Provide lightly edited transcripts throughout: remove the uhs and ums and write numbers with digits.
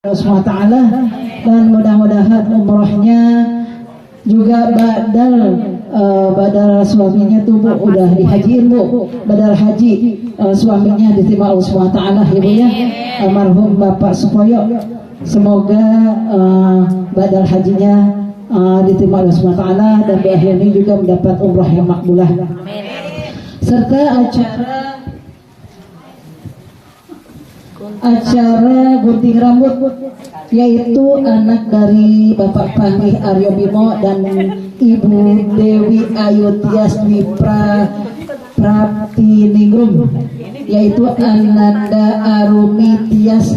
SWT, dan mudah-mudahan umrohnya juga badal suaminya tuh Bu, udah dihajiin Bu, badal haji suaminya diterima Allah SWT Ibu ya, almarhum Bapak Supoyo, semoga badal hajinya diterima Allah SWT dan di akhirnya juga mendapat umroh yang makbulah. Serta acara gunting rambut, yaitu anak dari Bapak Panggih Aryo Bimo dan Ibu Dewi Ayu Tias Dwi Praptiningrum, yaitu Ananda Arumi Tias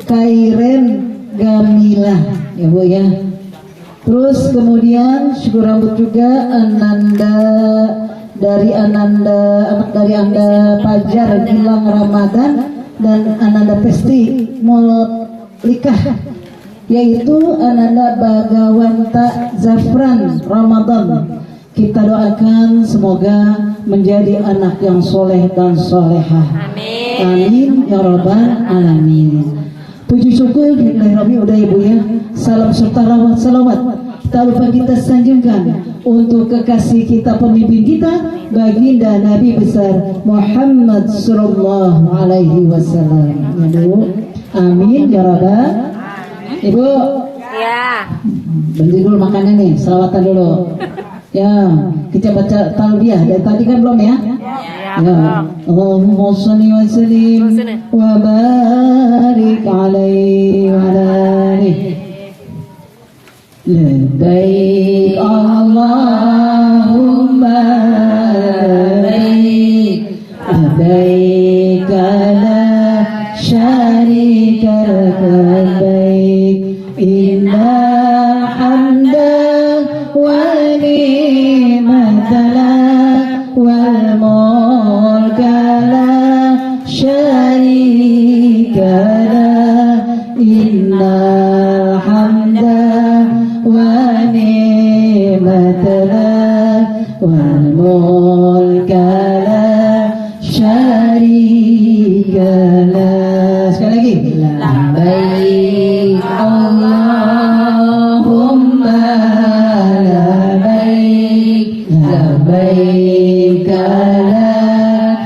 Kairen Gamila ya Bu ya. Terus kemudian syukur rambut juga anak dari Anda Pajar Gilang Ramadan dan Ananda Pesti Molikah, yaitu Ananda Bagawanta Zafran Ramadan. Kita doakan semoga menjadi anak yang soleh dan solehah. Amin ya rabbal alamin. Puji syukur Rabbi udah Ibu ya. Salam serta rawat salawat tak lupa kita sanjungkan untuk kekasih kita, pemimpin kita, baginda Nabi besar Muhammad sallallahu alaihi wasallam. Ya Bu. Amin ya rabbal. Ibu. Ya. Berhenti dulu makannya nih, selawatan dulu. Ya, kita baca talbiyah dari tadi kan belum ya? Ya. Allahumma shalli wa sallim wa barik alaihi wa alihi. Labbaik Allahumma labbaik, labbaik la syarika lak labbaik, innal hamda wa ni'mata lak wal mulka la syarika lak, innal hamda wa ni'mata lak wal mulka la syarika lak. Sekali lagi, labbaik Allahumma labbaik, labbaik la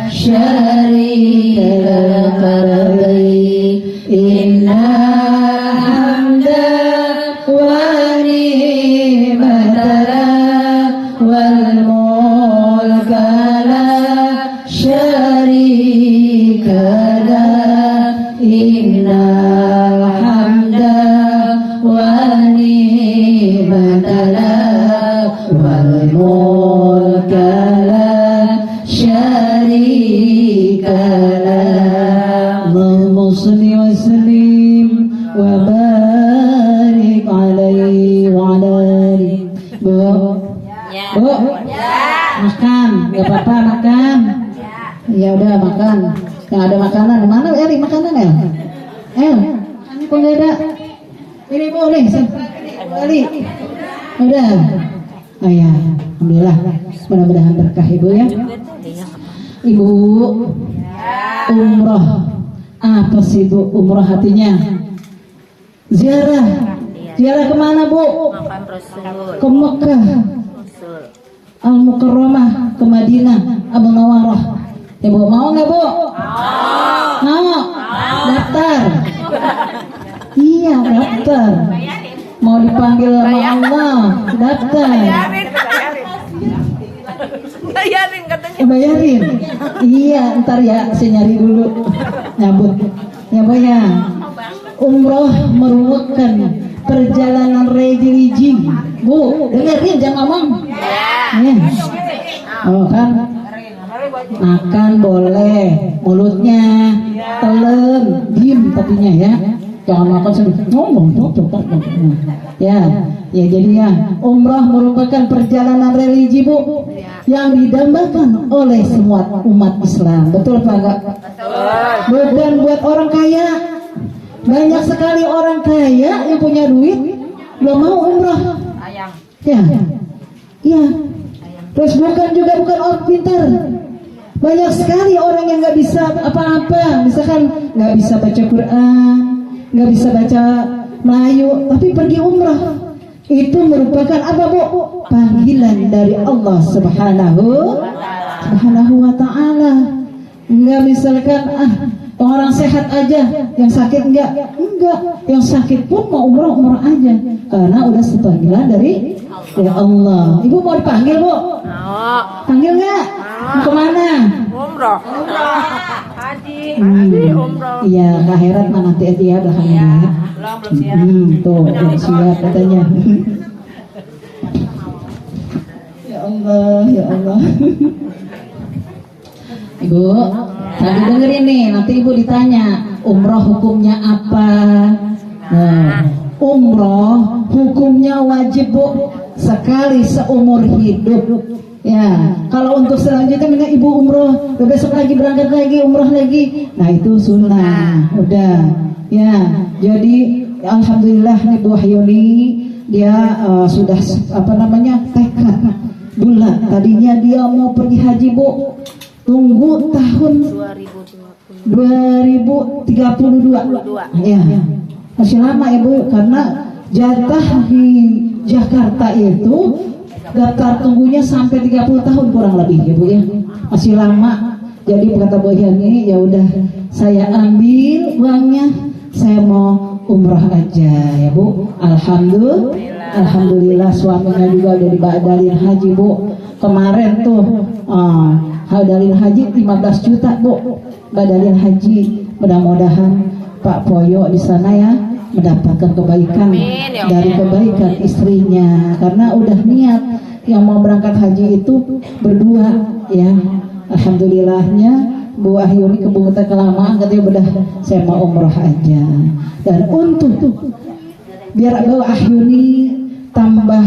syarika lak labbaik, innal hamda wa ni'mata lak wal mulka la syarika lak, innal hamda wa ni'mata lak wal mulka la syarika lak. Allahumma shalli wa sallim wa barik alaihi wa alihi. Bu, Bu, makan, gak apa-apa makan. Ya udah makan. Yang ada makanan, mana Eli makanan El? Kok nggak ada? Ini boleh, Eli. Udah. Oh ya, alhamdulillah. Mudah-mudahan berkah Ibu ya. Ibu, umroh apa sih Bu? Umroh hatinya? Ziarah. Ziarah kemana Bu? Ke Mekah, Al-Mukarramah, ke Madinah, Abu Nawarah. Ibu mau nggak Bu? Mau. Daftar. Iya daftar. Mau dipanggil sama Allah, daftar. Bayarin katanya. Bayarin. Iya, ntar ya saya nyari dulu. Nyabut. Ya Bu ya. Umroh merupakan perjalanan religi. Bu, dengerin jangan ngomong. Ya. Oh kan. Makan boleh, mulutnya telan, diem tapinya ya. Jangan makan sambil ngomong. Ya, jadi ya, umrah merupakan perjalanan religi Bu, yang didambakan oleh semua umat Islam. Betul apa enggak? Bukan buat orang kaya. Banyak sekali orang kaya yang punya duit belum mau umrah. Ya, iya. Terus bukan orang pintar. Banyak sekali orang yang nggak bisa apa-apa, misalkan nggak bisa baca Quran, nggak bisa baca Melayu, tapi pergi umrah. Itu merupakan apa Bu? Panggilan dari Allah Subhanahu wa Ta'ala. Enggak misalkan orang sehat aja, yang sakit enggak, yang sakit pun mau umrah aja, karena udah sepanggilan dari Allah. Ibu mau dipanggil Bu? Panggil nggak? Kemana? Umroh. Haji umroh. Iya, ke akhirat mah nanti aja ya belakangnya. Tuh, belum siap katanya. Ya Allah, ya Allah. Ibu, tadi dengerin nih, nanti ibu ditanya, umroh hukumnya apa? Nah, umroh hukumnya wajib Bu, sekali seumur hidup. Ya, kalau untuk selanjutnya ibu umroh, besok lagi berangkat lagi, umroh lagi, nah itu sunnah, udah. Ya, jadi alhamdulillah nih Bu Wahyuni, dia sudah tekad bulat. Tadinya dia mau pergi haji Bu, tunggu tahun 2032. Ya, masih lama ya Bu, karena jatah di Jakarta itu daftar tunggunya sampai 30 tahun kurang lebih ya Bu ya, masih lama. Jadi kata Bu Yani, ya udah saya ambil uangnya, saya mau umrah aja ya Bu. Alhamdulillah suaminya juga udah dibadalin haji Bu. Kemarin tuh badalin haji 15 juta Bu, badalin haji. Mudah-mudahan Pak Poyo di sana ya mendapatkan kebaikan dari kebaikan istrinya, karena udah niat yang mau berangkat haji itu berdua ya. Alhamdulillahnya Bu Wahyuni kebutuhan kelamaan, katanya udah saya mau umroh aja. Dan untuk biar Bu Wahyuni tambah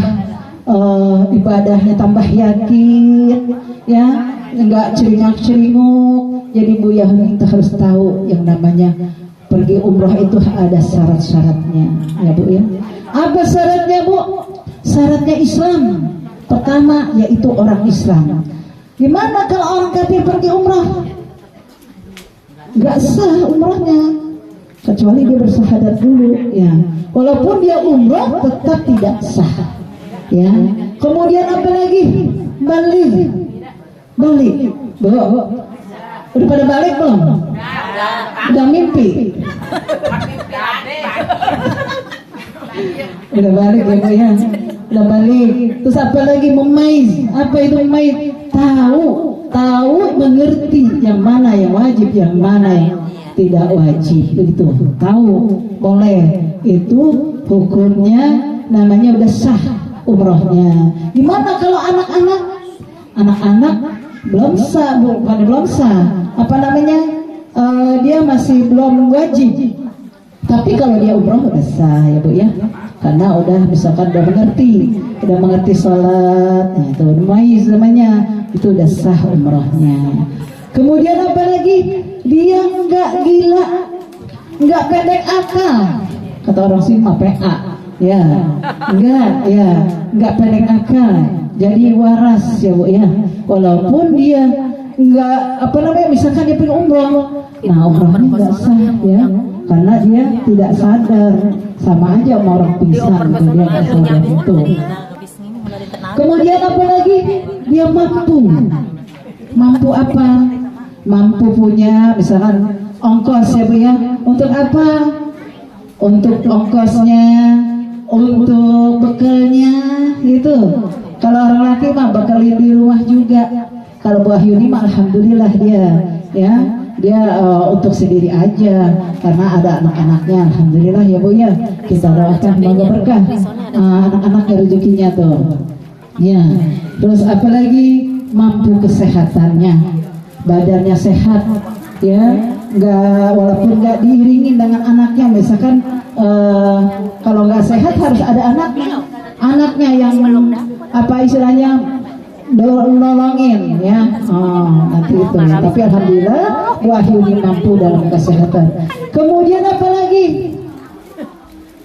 ibadahnya tambah yakin ya, enggak ceringak-ceringuk. Jadi Bu Wahyuni harus tahu yang namanya pergi umroh itu ada syarat-syaratnya ya Bu ya. Apa syaratnya Bu? Syaratnya Islam. Pertama yaitu orang Islam. Gimana kalau orang kafir pergi umroh? Gak sah umrohnya, kecuali dia bersyahadat dulu ya. Walaupun dia umroh tetap tidak sah ya. Kemudian apa lagi? Balik Bu, udah pada balik belum? Udah mimpi? Udah balik ya Bu ya, udah balik. Terus apa lagi? Memais. Apa itu memais? Tahu mengerti yang mana yang wajib, yang mana yang tidak wajib, begitu. Tahu boleh, itu hukumnya namanya udah sah umrohnya. Gimana kalau anak-anak? Anak-anak belum sah, bukan belum sah. Apa namanya? Dia masih belum wajib. Tapi kalau dia umroh udah sah ya Bu ya, karena udah misalkan udah mengerti sholat, nah itu maiz namanya, itu udah sah umrohnya. Kemudian apa lagi? Dia nggak gila, nggak pendek akal, kata orang sini mah PA ya, nggak pendek akal, jadi waras ya Bu ya. Walaupun dia nggak misalkan dia pergi umroh, nah umrohnya nggak sah ya, karena dia tidak sadar, sama aja sama orang pingsan gitu, dia nggak sadar itu. Kemudian apa lagi? Dia mampu apa? Mampu punya misalkan ongkos ya Bu ya. Untuk apa? Untuk ongkosnya, untuk bekalnya gitu. Kalau orang laki mah bekalin di rumah juga. Kalau Bu Wahyuni mah alhamdulillah dia untuk sendiri aja, karena ada anak-anaknya. Alhamdulillah ya Bu ya, kita doakan semoga berkah anak-anaknya rezekinya tuh ya. Terus apalagi mampu kesehatannya, badannya sehat ya, walaupun nggak diiringin dengan anaknya. Misalkan kalau nggak sehat harus ada anaknya yang apa istilahnya nolongin ya. Nanti itu. Tapi alhamdulillah Wahyuni mampu dalam kesehatan. Kemudian apa lagi?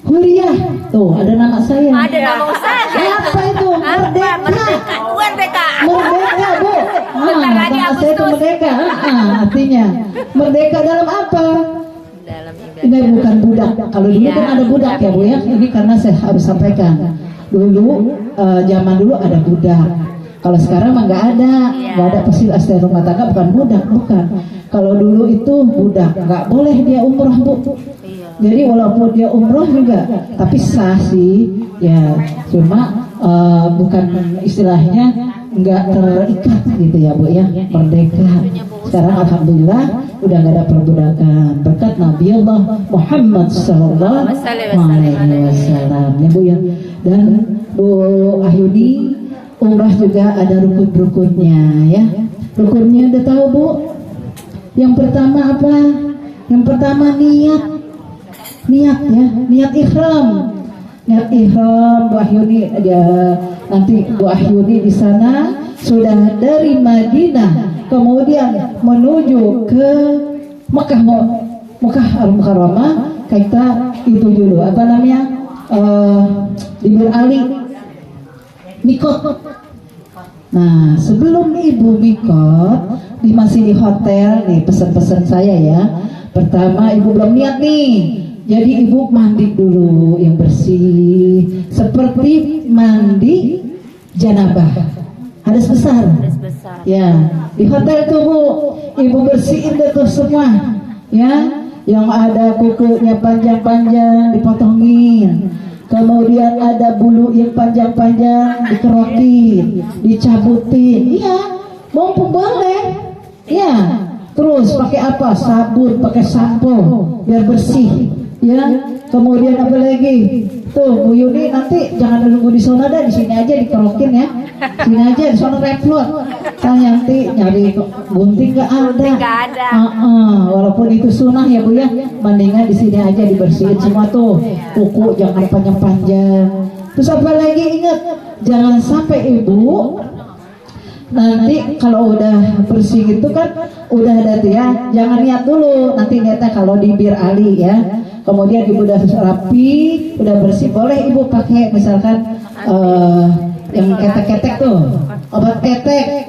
Huriah. Tuh ada nama saya. Ada nama Ustaz. Apa itu? Merdeka. Merdeka Bu. Bentar lagi Nama saya itu Agustus. merdeka. Artinya merdeka dalam apa? Ini bukan budak. Kalau dulu kan ada budak ya Bu ya. Ini karena saya harus sampaikan. Dulu zaman dulu ada budak. Kalau sekarang mah nggak ada pesil asisten rumah tangga bukan budak, bukan. Kalau dulu itu budak, nggak boleh dia umroh Bu. Jadi walaupun dia umroh juga, tapi sah sih, ya cuma bukan istilahnya nggak terikat gitu ya Bu ya, merdeka. Sekarang alhamdulillah udah nggak ada perbudakan berkat Nabi Allah Muhammad Sallallahu Alaihi Wasallam ya Bu ya. Dan Bu Ahyudi, umrah juga ada rukun-rukunnya ya. Rukunnya udah tahu Bu? Yang pertama apa? Yang pertama niat ya, niat ihram. Niat ihram Bu Ahyudi, dia nanti Bu Ahyudi di sana sudah dari Madinah kemudian menuju ke Mekah Al-Mukarramah. Kita itu dulu apa namanya? Di Bir Ali mikot. Nah, sebelum Ibu mikot, masih di hotel nih, pesan-pesan saya ya. Pertama, Ibu belum niat nih. Jadi Ibu mandi dulu yang bersih, seperti mandi janabah. Hadas besar. Ya, di hotel tuh Bu, Ibu bersihin itu semua. Ya, yang ada kukunya panjang-panjang dipotongin. Kemudian ada bulu yang panjang-panjang dikerokin, dicabutin. Iya, mumpung boleh. Ya, terus pakai apa? Sabun, pakai sampo biar bersih. Ya, kemudian apa lagi? Tuh Bu Yuni nanti jangan nunggu di sana dah, di sini aja dikerokin ya. Sini aja, di sana reflot. Kan nanti nyari gunting nggak ada. Walaupun itu sunnah ya Bu ya, mendingan di sini aja dibersihin semua tuh. Kuku jangan panjang-panjang. Terus apa lagi ingat, jangan sampai Ibu nanti kalau udah bersih gitu kan, udah ada tuh ya, jangan niat dulu. Nanti niatnya kalau di Bir Ali ya. Kemudian Ibu udah rapi, udah bersih, boleh Ibu pakai misalkan yang ketek-ketek tuh, obat ketek.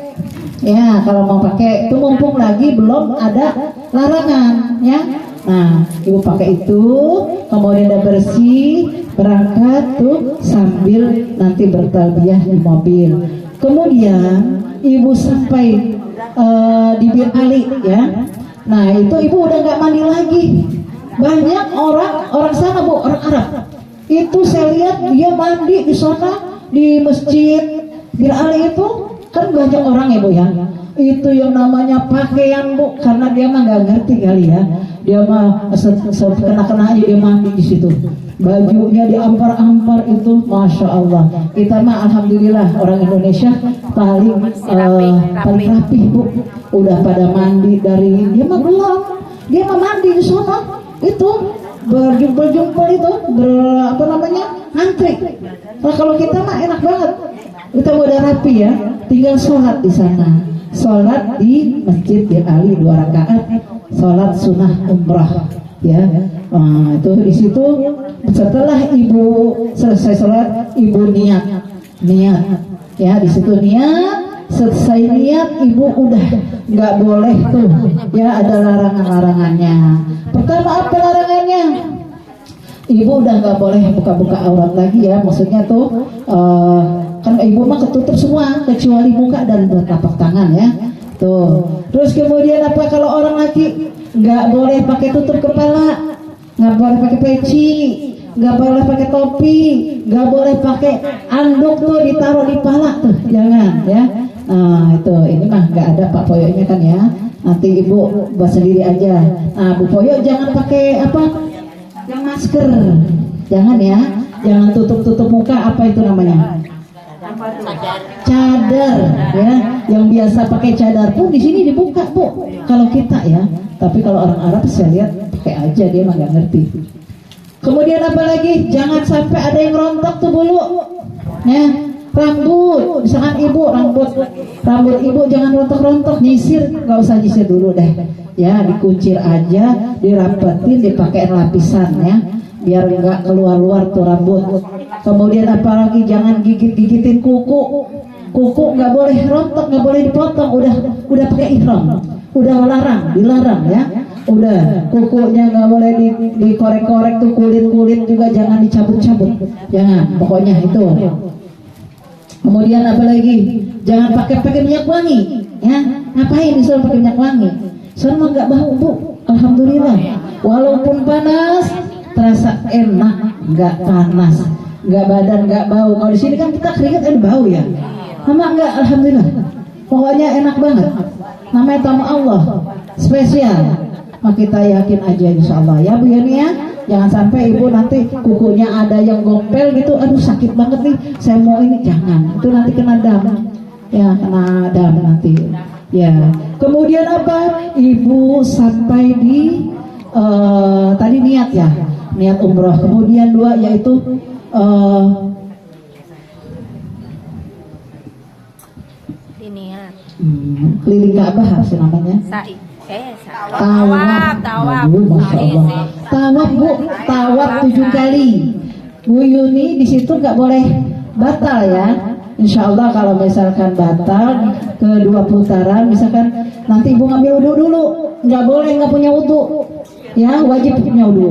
Ya, kalau mau pakai itu mumpung lagi belum ada larangan ya. Nah, Ibu pakai itu, kemudian udah bersih, berangkat tuh sambil nanti bertalbiyah di mobil. Kemudian Ibu sampai di Bir Ali ya. Nah, itu Ibu udah nggak mandi lagi. Banyak orang sana Bu, orang Arab. Itu saya lihat dia mandi di sana di masjid Bir Ali itu kan banyak orang ya Bu ya. Itu yang namanya pakaian Bu, karena dia mah nggak ngerti kali ya. Dia mah kena-kena aja dia mandi di situ. Bajunya diampar-ampar itu, masya Allah. Kita mah alhamdulillah orang Indonesia paling rapih Bu. Udah pada mandi dari dia mah belum. Dia mah mandi di sana. Itu berjumpa itu apa namanya ngantri. Nah, kalau kita mah enak banget, kita udah rapi ya, tinggal sholat di sana, sholat di Masjid Bir Ali 2 rakaat, sholat sunnah umrah ya. Nah, itu di situ setelah Ibu selesai sholat, Ibu niat ya, di situ niat. Selesai niat Ibu udah nggak boleh tuh ya, ada larangannya. Pertama apa larangannya? Ibu udah nggak boleh buka-buka aurat lagi ya, maksudnya tuh kan Ibu mah ketutup semua kecuali muka dan telapak tangan ya. Tuh. Terus kemudian apa, kalau orang laki nggak boleh pakai tutup kepala, nggak boleh pakai peci, nggak boleh pakai topi, nggak boleh pakai anduk tuh ditaruh di pala tuh, jangan ya. Nah itu, ini mah nggak ada Pak Poyonya kan ya, nanti Ibu buat sendiri aja. Nah Bu Poyo jangan pakai apa, yang masker, jangan ya, jangan tutup muka, apa itu namanya, cadar ya, yang biasa pakai cadar pun di sini dibuka Bu kalau kita ya, tapi kalau orang Arab saya lihat pakai aja, dia mah nggak ngerti. Kemudian apa lagi, jangan sampai ada yang rontok tuh bulu ya. Rambut, misalkan Ibu rambut Ibu jangan rontok-rontok, nyisir nggak usah nyisir dulu deh ya, dikuncir aja, dirapetin, dipakai lapisan ya, biar nggak keluar-luar tuh rambut. Kemudian apalagi jangan gigitin kuku nggak boleh rontok, nggak boleh dipotong, udah pakai ihram, udah dilarang ya. Udah, kukunya nggak boleh dikorek-korek tuh, kulit juga jangan dicabut-cabut, jangan, pokoknya itu. Kemudian apa lagi? Jangan pakai minyak wangi, ya. Ngapain disuruh pakai minyak wangi? Soalnya nggak bau, Bu. Alhamdulillah. Walaupun panas, terasa enak, nggak panas, nggak badan nggak bau. Kalau di sini kan kita keringat ada bau ya. Sama nggak? Alhamdulillah. Pokoknya enak banget. Namanya tamu Allah, spesial. Maka kita yakin aja insya Allah ya Bu Yani ya. Jangan sampai ibu nanti kukunya ada yang gompel gitu, aduh sakit banget nih, saya mau ini, jangan. Itu nanti kena dam, ya kena dam nanti. Ya. Kemudian apa? Ibu sampai di tadi niat ya, niat umroh. Kemudian 2 yaitu Diniat. Keliling Ka'bah apa namanya? Sa'i. Tawaf. Aduh, Masya Allah. Tawaf Bu, tawaf 7 kali. Bu Yuni di situ nggak boleh batal ya. Insya Allah kalau misalkan batal kedua putaran, misalkan nanti ibu ngambil wudhu dulu, nggak boleh nggak punya wudhu, ya wajib punya wudhu.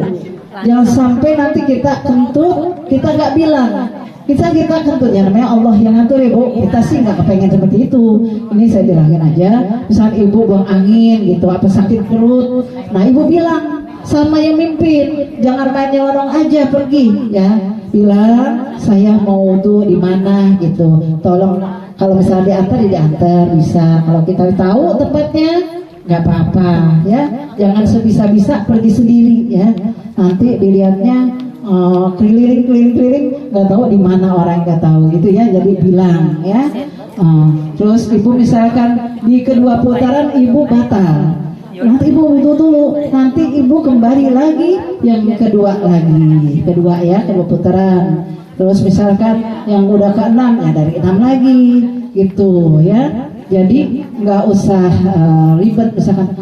Jangan sampai nanti kita kentut, kita nggak bilang. Kita kentut ya, namanya Allah yang ngatur ya Bu. Kita sih nggak kepengen seperti itu. Ini saya bilangin aja, misalnya ibu buang angin gitu, apa sakit perut, nah ibu bilang sama yang mimpin, jangan main nyelonong aja pergi ya, bilang saya mau wudu di mana gitu, tolong kalau misalnya diantar bisa, kalau kita tahu tempatnya nggak apa-apa ya, jangan sebisa-bisa pergi sendiri ya, nanti dilihatnya keliling nggak tahu di mana, orang nggak tahu gitu ya, jadi bilang ya. Terus ibu misalkan di kedua putaran ibu batal, nanti ibu wudhu dulu, nanti ibu kembali lagi yang kedua ya, kedua putaran. Terus misalkan yang udah ke-6 ya dari 6 lagi gitu ya. Jadi nggak usah ribet misalkan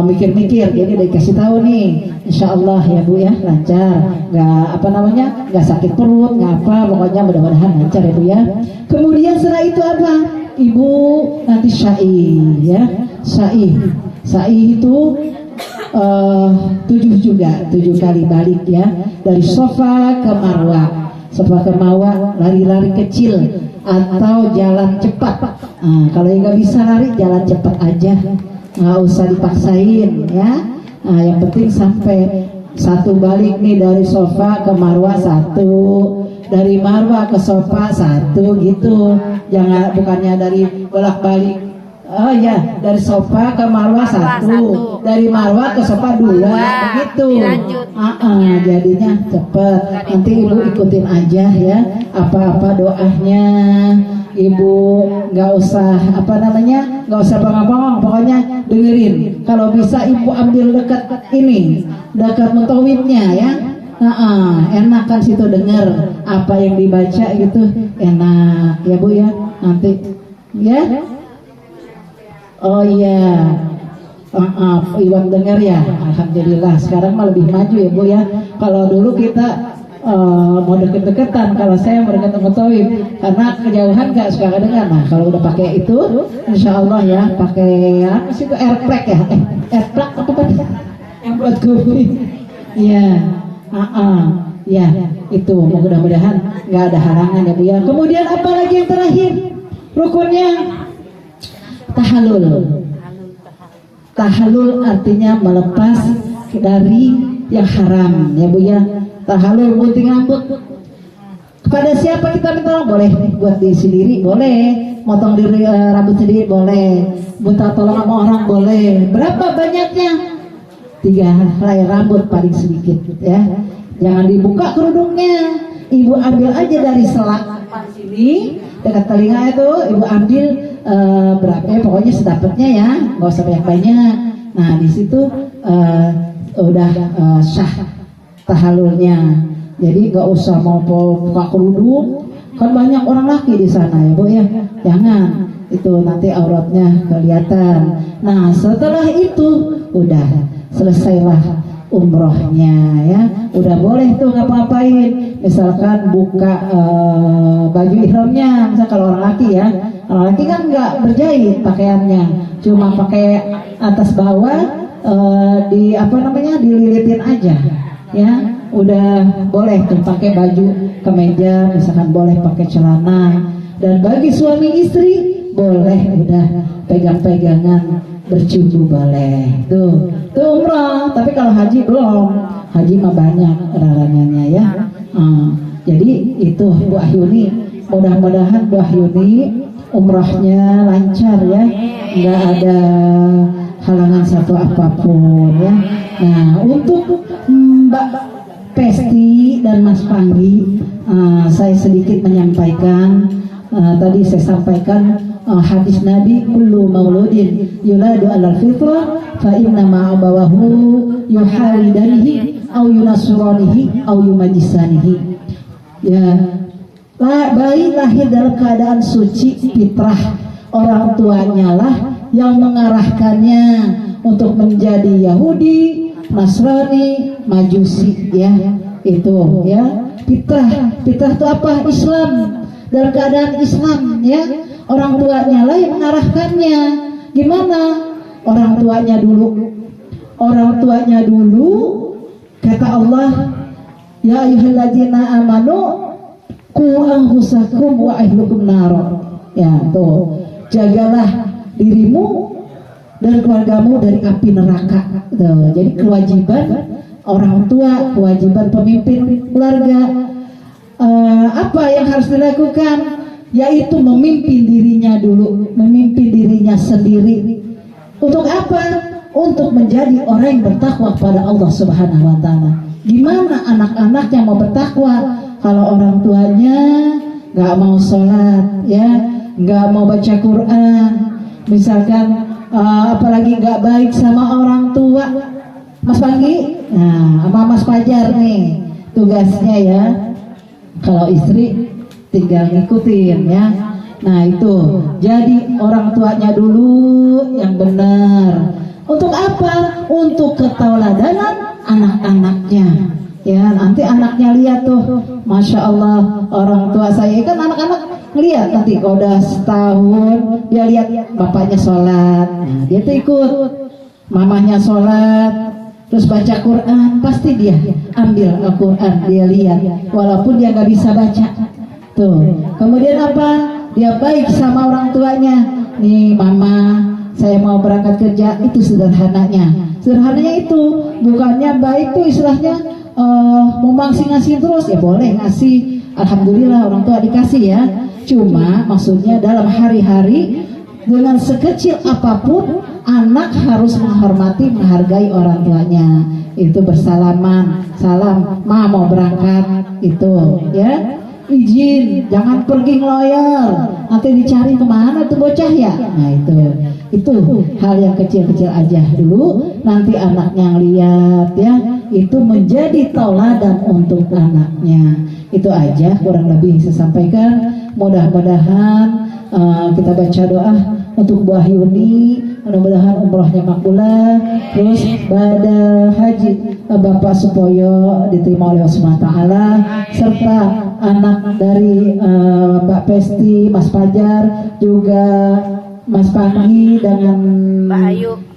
mikir-mikir, jadi dikasih tahu nih, insya Allah ya Bu ya lancar, nggak sakit perut, nggak apa, pokoknya mudah-mudahan lancar ya Bu ya. Kemudian setelah itu apa? Ibu nanti syai ya, syai itu 7 kali balik ya, dari Safa ke Marwah, lari-lari kecil atau jalan cepat. Kalau yang nggak bisa lari, jalan cepat aja, nggak usah dipaksain ya. Yang penting sampai 1 balik nih, dari Safa ke Marwah 1, dari Marwah ke Safa 1 gitu. Jangan, bukannya dari bolak-balik. Oh ya, dari Safa ke Marwah 1, dari Marwah ke Safa 2 begitu. Jadinya cepet. Nanti ibu ikutin aja ya, apa-apa doanya. Ibu nggak usah nggak usah bengong-bengong, pokoknya dengerin. Kalau bisa ibu ambil dekat mutawibnya ya. Enak kan situ denger apa yang dibaca gitu, enak ya Bu ya. Nanti ya. Oh iya, Iwan dengar ya, alhamdulillah. Sekarang mah lebih maju ya Bu ya. Kalau dulu kita mau deket-deketan, kalau saya mau deket mutawib, karena kejauhan nggak suka kedengar. Nah kalau udah pakai itu, insya Allah ya, pakai apa sih itu, airplug ya, airplug apa tadi? Yang buat kopi. Ya, ya itu. Mudah-mudahan nggak ada halangan ya Bu ya. Kemudian apa lagi yang terakhir? Rukunnya tahallul artinya melepas dari yang haram ya Bu ya. Tahallul gunting rambut, kepada siapa kita minta? Boleh buat diri sendiri, boleh motong diri rambut sendiri, boleh minta tolong sama orang, boleh. Berapa banyaknya? 3 helai rambut paling sedikit ya. Jangan dibuka kerudungnya, ibu ambil aja dari selak sini dekat telinga itu, ibu ambil berapa ya, pokoknya sedapatnya ya, nggak usah banyak-banyak. Nah di situ udah sah tahallulnya. Jadi nggak usah mau buka kerudung, kan banyak orang laki di sana ya Bu ya. Jangan, itu nanti auratnya kelihatan. Nah setelah itu udah selesailah umrohnya ya, udah boleh tuh ngapa-ngapain. Misalkan buka baju ihramnya, misal kalau orang laki ya, orang laki kan nggak berjahit pakaiannya, cuma pakai atas bawah dililitin aja ya, udah boleh tuh pakai baju kemeja, misalkan boleh pakai celana. Dan bagi suami istri boleh udah pegang-pegangan, bercium boleh tuh umrah. Tapi kalau haji belum, haji mah banyak larangannya ya. Jadi itu Bu Ahyuni, mudah-mudahan Bu Ahyuni umrahnya lancar ya, nggak ada halangan satu apapun ya. Nah, untuk Mbak Pesti dan Mas Panggi, saya sedikit menyampaikan. Tadi saya sampaikan hadis Nabi, kullu mauludin yuladu alal fitrah fa inna ma'abawahu yuhawidanihi au yunasranihi au yumajisanihi. Ya, bayi lahir dalam keadaan suci fitrah, orang tuanya lah yang mengarahkannya untuk menjadi Yahudi, Nasrani, Majusi ya. Itu ya, fitrah itu apa? Islam, dalam keadaan Islam ya. Orang tuanya lah yang mengarahkannya. Gimana? Orang tuanya dulu kata Allah, ya ayyuhalladzina amanu qu anfusakum wa ahlikum nar. Ya, tuh. Jagalah dirimu dan keluargamu dari api neraka. Tuh. Jadi kewajiban orang tua, kewajiban pemimpin keluarga, apa yang harus dilakukan? Yaitu memimpin dirinya dulu, memimpin dirinya sendiri. Untuk apa? Untuk menjadi orang yang bertakwa kepada Allah Subhanahu wa Ta'ala. Gimana anak-anak yang mau bertakwa kalau orang tuanya nggak mau sholat, ya, nggak mau baca Quran, misalkan, apalagi nggak baik sama orang tua. Mas Panggi, nah, sama Mas Fajar nih tugasnya ya. Kalau istri tinggal ngikutin ya. Nah itu, jadi orang tuanya dulu yang benar. Untuk apa? Untuk ketauladanan anak-anaknya. Ya, nanti anaknya lihat tuh, Masya Allah, orang tua saya kan, anak-anak ngeliat nanti kalau udah setahun dia lihat bapaknya sholat, nah, dia tuh ikut. Mamanya sholat, terus baca Quran, pasti dia ambil Al-Quran, dia lihat walaupun dia nggak bisa baca. Tuh, kemudian apa? Dia baik sama orang tuanya. Nih mama, saya mau berangkat kerja, itu sederhananya. Sederhananya itu bukannya baik tuh istilahnya mau ngasih terus, ya boleh ngasih, alhamdulillah orang tua dikasih ya. Cuma maksudnya dalam hari-hari dengan sekecil apapun anak harus menghormati, menghargai orang tuanya. Itu bersalaman, salam, ma mau berangkat, itu ya. Izin, jangan pergi ngeloyor, nanti dicari kemana tuh bocah ya. Nah itu hal yang kecil-kecil aja dulu, nanti anaknya lihat ya, itu menjadi tauladan untuk anaknya. Itu aja kurang lebih saya sampaikan. Mudah-mudahan kita baca doa untuk Bu Ahyuni, mudah-mudahan umrohnya makbulah, terus badal haji Bapak Supoyo diterima oleh Allah SWT, serta anak dari Mbak Pesti, Mas Fajar, juga Mas Panggi dengan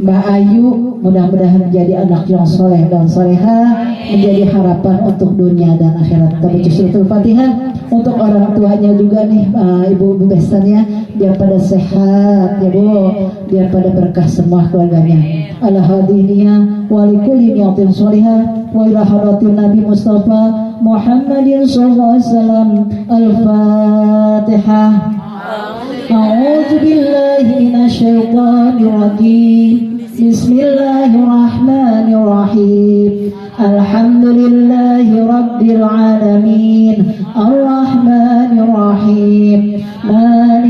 Mbak Ayu, mudah-mudahan menjadi anak yang soleh dan soleha, menjadi harapan untuk dunia dan akhirat. Kita baca suratul Fatihah untuk orang tuanya juga nih, ibu-ibu besannya, biar pada sehat ya Bu, biar pada berkah semua keluarganya. Al-hadiniyah walikulli niyatin solehah wa ila hadratin Nabi Mustafa Muhammadin sallallahu alaihi wasallam. Al-Fatihah. A'udzu billahi minasyaitonir rajim. Bismillahirrahmanirrahim. Alhamdulillahi rabbil alamin. Ar-Rahmanir Rahim. Malik